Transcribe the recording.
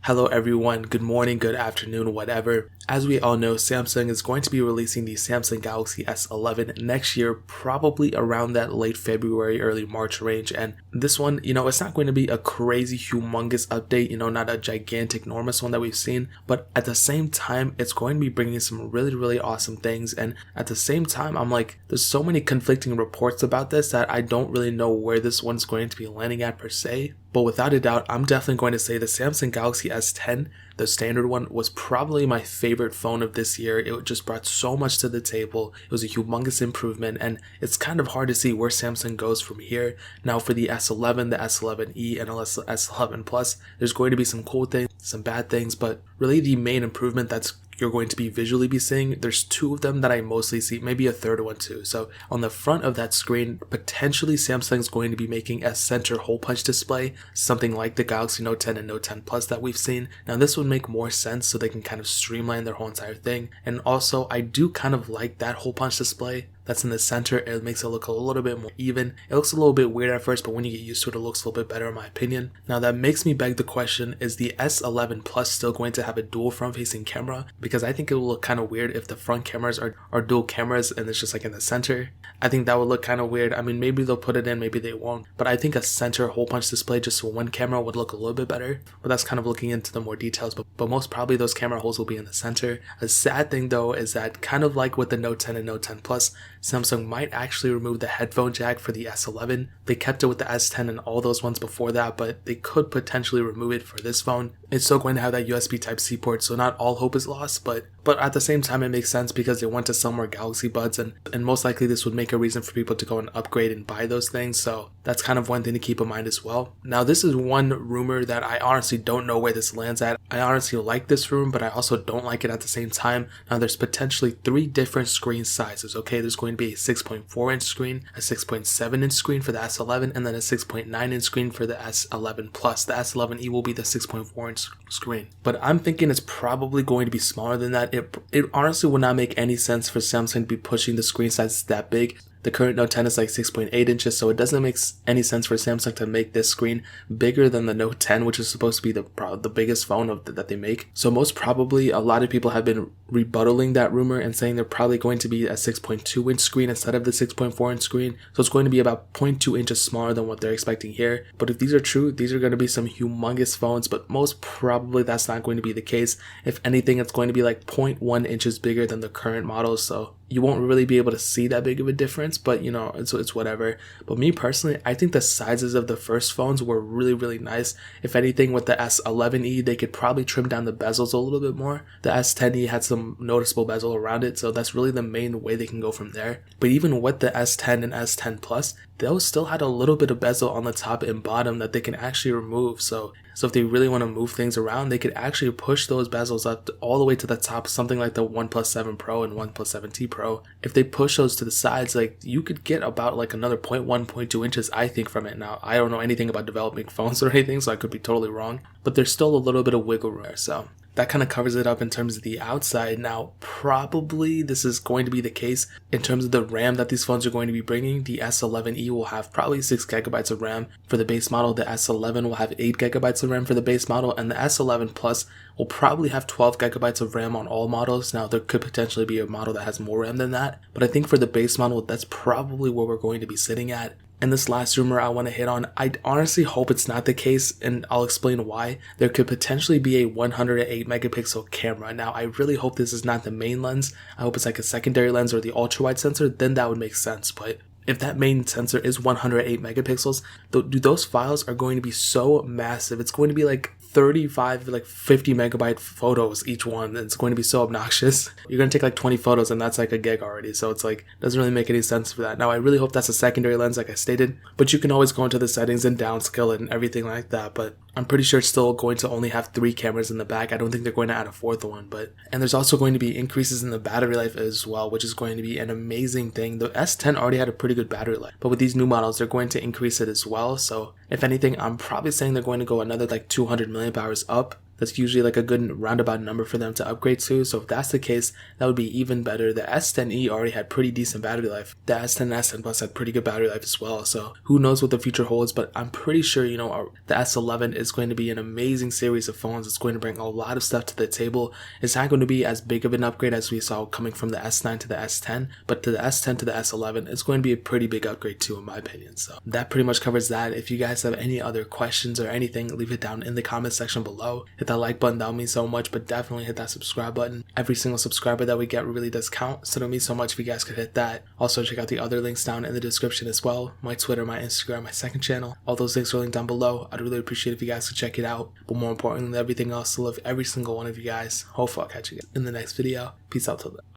Hello everyone, good morning, good afternoon, whatever. As we all know, Samsung is going to be releasing the Samsung Galaxy S11 next year, probably around that late February, early March range. And this one, it's not going to be a crazy, humongous update, not a gigantic, enormous one that we've seen. But at the same time, it's going to be bringing some really, really awesome things. And at the same time, I'm like, there's so many conflicting reports about this that I don't really know where this one's going to be landing at per se. But without a doubt, I'm definitely going to say the Samsung Galaxy S10, the standard one, was probably my favorite phone of this year. It just brought so much to the table. It was a humongous improvement, and it's kind of hard to see where Samsung goes from here. Now for the S11, the S11e, and S11 Plus, there's going to be some cool things, some bad things, but really the main improvement that's you're going to be visually be seeing, there's two of them that I mostly see, maybe a third one too. So on the front of that screen, potentially Samsung's going to be making a center hole punch display, something like the Galaxy Note 10 and Note 10 Plus that we've seen. Now this would make more sense so they can kind of streamline their whole entire thing. And also I do kind of like that hole punch display that's in the center. It makes it look a little bit more even. It looks a little bit weird at first, but when you get used to it, it looks a little bit better in my opinion. Now that makes me beg the question, is the S11 Plus still going to have a dual front facing camera? Because I think it will look kind of weird if the front cameras are dual cameras and it's just like in the center. I think that would look kind of weird. I mean, maybe they'll put it in, maybe they won't. But I think a center hole punch display just for one camera would look a little bit better. But that's kind of looking into the more details. But most probably those camera holes will be in the center. A sad thing though is that kind of like with the Note 10 and Note 10 Plus, Samsung might actually remove the headphone jack for the S11. They kept it with the S10 and all those ones before that, but they could potentially remove it for this phone. It's still going to have that USB Type-C port, so not all hope is lost, but at the same time it makes sense because they want to sell more Galaxy Buds, and most likely this would make a reason for people to go and upgrade and buy those things, so that's kind of one thing to keep in mind as well. Now this is one rumor that I honestly don't know where this lands at. I honestly like this rumor, but I also don't like it at the same time. Now there's potentially 3 different screen sizes, okay? There's going to be a 6.4 inch screen, a 6.7 inch screen for the S11, and then a 6.9 inch screen for the S11 Plus. The S11e will be the 6.4 inch screen. But I'm thinking it's probably going to be smaller than that. It honestly would not make any sense for Samsung to be pushing the screen size that big. The current Note 10 is like 6.8 inches, so it doesn't make any sense for Samsung to make this screen bigger than the Note 10, which is supposed to be the biggest phone that they make. So most probably, a lot of people have been rebuttaling that rumor and saying they're probably going to be a 6.2 inch screen instead of the 6.4 inch screen. So it's going to be about 0.2 inches smaller than what they're expecting here. But if these are true, these are going to be some humongous phones, but most probably that's not going to be the case. If anything, it's going to be like 0.1 inches bigger than the current models, so you won't really be able to see that big of a difference, but it's whatever. But me personally, I think the sizes of the first phones were really, really nice. If anything, with the S11e, they could probably trim down the bezels a little bit more. The S10e had some noticeable bezel around it, so that's really the main way they can go from there. But even with the S10 and S10 Plus, those still had a little bit of bezel on the top and bottom that they can actually remove. So if they really want to move things around, they could actually push those bezels up all the way to the top, something like the OnePlus 7 Pro and OnePlus 7T Pro. If they push those to the sides, like you could get about like another 0.1, 0.2 inches, I think, from it. Now, I don't know anything about developing phones or anything, so I could be totally wrong, but there's still a little bit of wiggle room there, so that kind of covers it up in terms of the outside. Now, probably this is going to be the case in terms of the RAM that these phones are going to be bringing. The S11e will have probably 6 gigabytes of RAM for the base model. The S11 will have 8 gigabytes of RAM for the base model, and the S11 Plus will probably have 12 gigabytes of RAM on all models. Now, there could potentially be a model that has more RAM than that, but I think for the base model, that's probably where we're going to be sitting at. And this last rumor I want to hit on, I honestly hope it's not the case, and I'll explain why. There could potentially be a 108 megapixel camera. Now, I really hope this is not the main lens. I hope it's like a secondary lens or the ultra wide sensor, then that would make sense. But if that main sensor is 108 megapixels, those files are going to be so massive. It's going to be like 35, like 50 megabyte photos each one, and it's going to be so obnoxious. You're going to take like 20 photos and that's like a gig already, so it's like, doesn't really make any sense for that. Now, I really hope that's a secondary lens like I stated, but you can always go into the settings and downscale it and everything like that, but I'm pretty sure it's still going to only have 3 cameras in the back. I don't think they're going to add a 4th one, and there's also going to be increases in the battery life as well, which is going to be an amazing thing. The S10 already had a pretty good battery life, but with these new models, they're going to increase it as well. So if anything, I'm probably saying they're going to go another like 200 milliamp hours up. That's usually like a good roundabout number for them to upgrade to. So if that's the case, that would be even better. The S10e already had pretty decent battery life. The S10 and S10 Plus had pretty good battery life as well. So who knows what the future holds, but I'm pretty sure, the S11 is going to be an amazing series of phones. It's going to bring a lot of stuff to the table. It's not going to be as big of an upgrade as we saw coming from the S9 to the S10, but to the S10 to the S11, it's going to be a pretty big upgrade too, in my opinion. So that pretty much covers that. If you guys have any other questions or anything, leave it down in the comment section below. Hit that like button, that would mean so much, but definitely hit that subscribe button. Every single subscriber that we get really does count, so it would mean so much if you guys could hit that. Also, check out the other links down in the description as well. My Twitter, my Instagram, my second channel. All those links are linked down below. I'd really appreciate if you guys could check it out. But more importantly than everything else, to love every single one of you guys. Hopefully I'll catch you in the next video. Peace out till then.